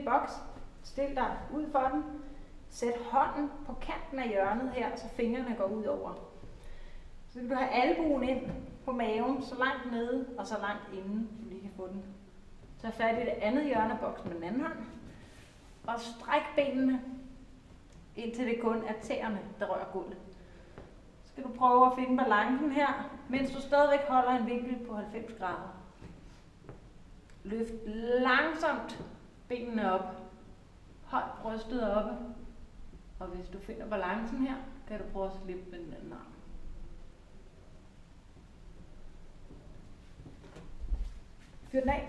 din boks, stil dig ud for den, sæt hånden på kanten af hjørnet her, så fingrene går ud over. Så vil du have albuen ind på maven, så langt nede og så langt inden, du lige kan få den. Tag fat i det andet hjørne af boksen med den anden hånd, og stræk benene, indtil det kun er tæerne, der rører gulvet. Så skal du prøve at finde balancen her, mens du stadigvæk holder en vinkel på 90 grader. Løft langsomt benene op. Hold brystet oppe. Og hvis du finder balancen her, kan du prøve at slippe med den anden arm. Fyr den af.